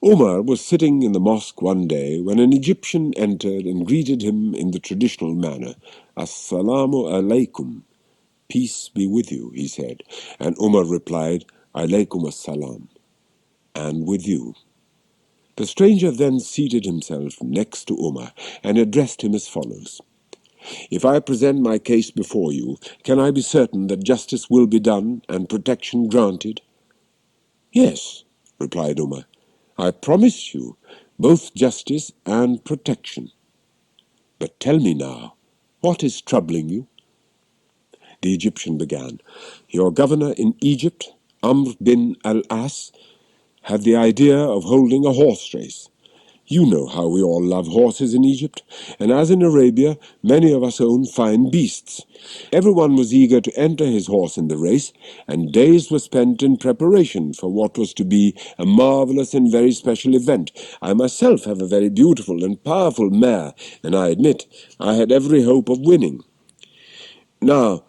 Umar was sitting in the mosque one day when an Egyptian entered and greeted him in the traditional manner. "Assalamu alaikum." "Peace be with you," he said, and Umar replied, "Alaikum assalam," and with you. The stranger then seated himself next to Umar and addressed him as follows: "If I present my case before you, can I be certain that justice will be done and protection granted?" "Yes," replied Umar, "I promise you both justice and protection. But tell me now, what is troubling you?" The Egyptian began, "Your governor in Egypt, Amr bin al-As, had the idea of holding a horse race. You know how we all love horses in Egypt, and as in Arabia, many of us own fine beasts. Everyone was eager to enter his horse in the race, and days were spent in preparation for what was to be a marvelous and very special event. I myself have a very beautiful and powerful mare, and I admit I had every hope of winning. Now,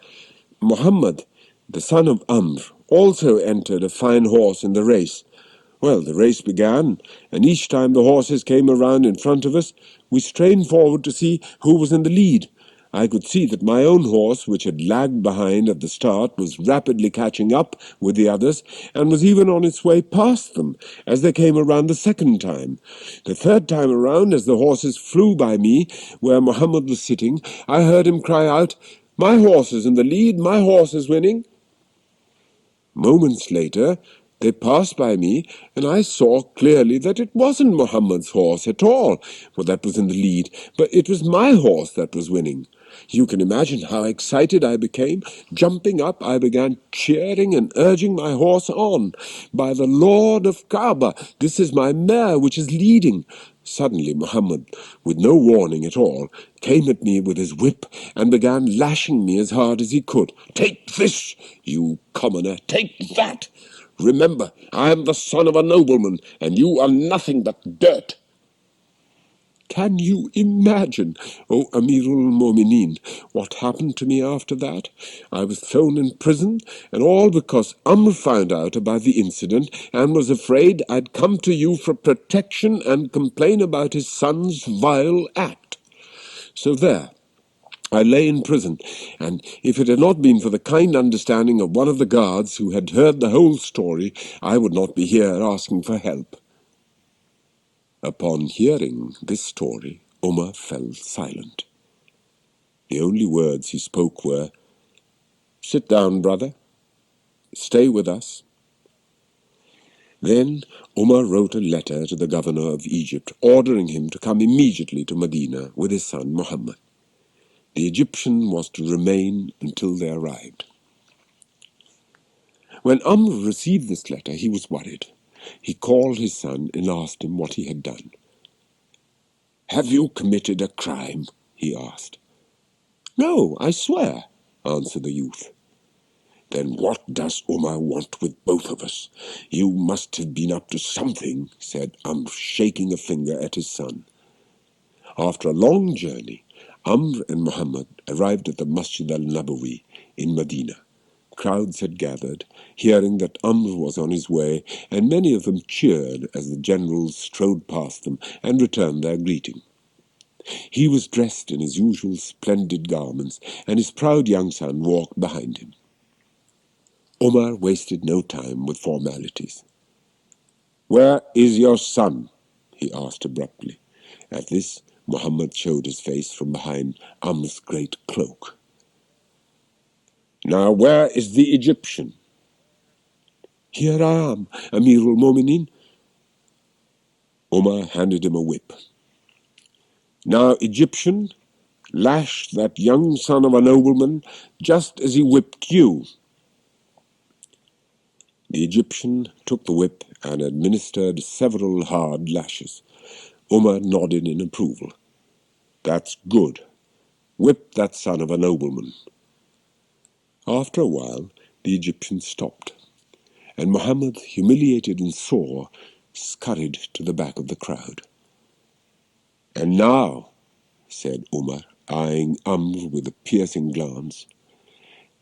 Muhammad, the son of Amr, also entered a fine horse in the race. Well, the race began, and each time the horses came around in front of us, we strained forward to see who was in the lead. I could see that my own horse, which had lagged behind at the start, was rapidly catching up with the others, and was even on its way past them as they came around the second time. The third time around, as the horses flew by me, where Muhammad was sitting, I heard him cry out, 'My horse is in the lead, my horse is winning.' Moments later, they passed by me, and I saw clearly that it wasn't Muhammad's horse at all, for that was in the lead, but it was my horse that was winning. You can imagine how excited I became. Jumping up, I began cheering and urging my horse on. 'By the Lord of Kaaba, this is my mare which is leading.' Suddenly Muhammad, with no warning at all, came at me with his whip and began lashing me as hard as he could. 'Take this, you commoner, take that! Remember, I am the son of a nobleman, and you are nothing but dirt.' Can you imagine, O Amirul Mu'mineen, what happened to me after that? I was thrown in prison, and all because Amr found out about the incident and was afraid I'd come to you for protection and complain about his son's vile act. So there, I lay in prison, and if it had not been for the kind understanding of one of the guards who had heard the whole story, I would not be here asking for help." Upon hearing this story, Umar fell silent. The only words he spoke were, "Sit down, brother. Stay with us." Then Umar wrote a letter to the governor of Egypt, ordering him to come immediately to Medina with his son Muhammad. The Egyptian was to remain until they arrived. When Amr received this letter, he was worried. He called his son and asked him what he had done. "Have you committed a crime?" he asked. "No, I swear," answered the youth. "Then what does Umar want with both of us? You must have been up to something," said Amr, shaking a finger at his son. After a long journey, Amr and Muhammad arrived at the Masjid al-Nabawi in Medina. Crowds had gathered, hearing that Amr was on his way, and many of them cheered as the generals strode past them and returned their greeting. He was dressed in his usual splendid garments, and his proud young son walked behind him. Umar wasted no time with formalities. "Where is your son?" he asked abruptly. At this, Muhammad showed his face from behind Amr's great cloak. "Now where is the Egyptian?" "Here I am, Amirul Mu'mineen." Umar handed him a whip. "Now, Egyptian, lash that young son of a nobleman just as he whipped you." The Egyptian took the whip and administered several hard lashes. Umar nodded in approval. "That's good. Whip that son of a nobleman." After a while, the Egyptian stopped, and Muhammad, humiliated and sore, scurried to the back of the crowd. "And now," said Umar, eyeing Amr with a piercing glance,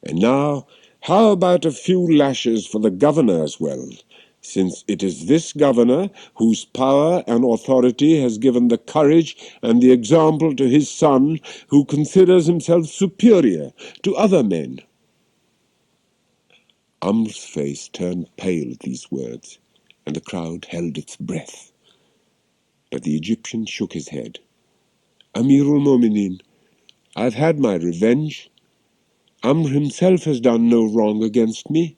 "and now, how about a few lashes for the governor as well? since it is this governor whose power and authority has given the courage and the example to his son, who considers himself superior to other men." Amr's face turned pale at these words, and the crowd held its breath. But the Egyptian shook his head. "Amirul Mu'minin, I've had my revenge. Amr himself has done no wrong against me."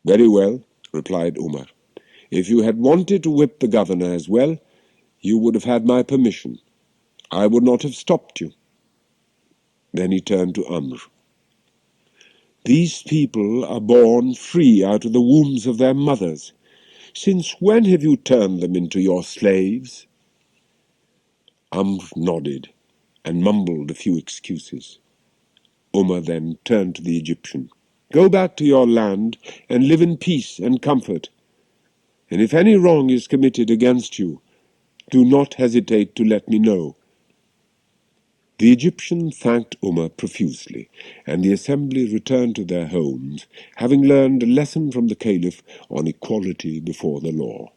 "Very well," replied Umar. "If you had wanted to whip the governor as well, you would have had my permission. I would not have stopped you." Then he turned to Amr. "These people are born free out of the wombs of their mothers. Since when have you turned them into your slaves?" Amr nodded and mumbled a few excuses. Umar then turned to the Egyptian. "Go back to your land and live in peace and comfort. And if any wrong is committed against you, do not hesitate to let me know." The Egyptian thanked Umar profusely, and the assembly returned to their homes, having learned a lesson from the Caliph on equality before the law.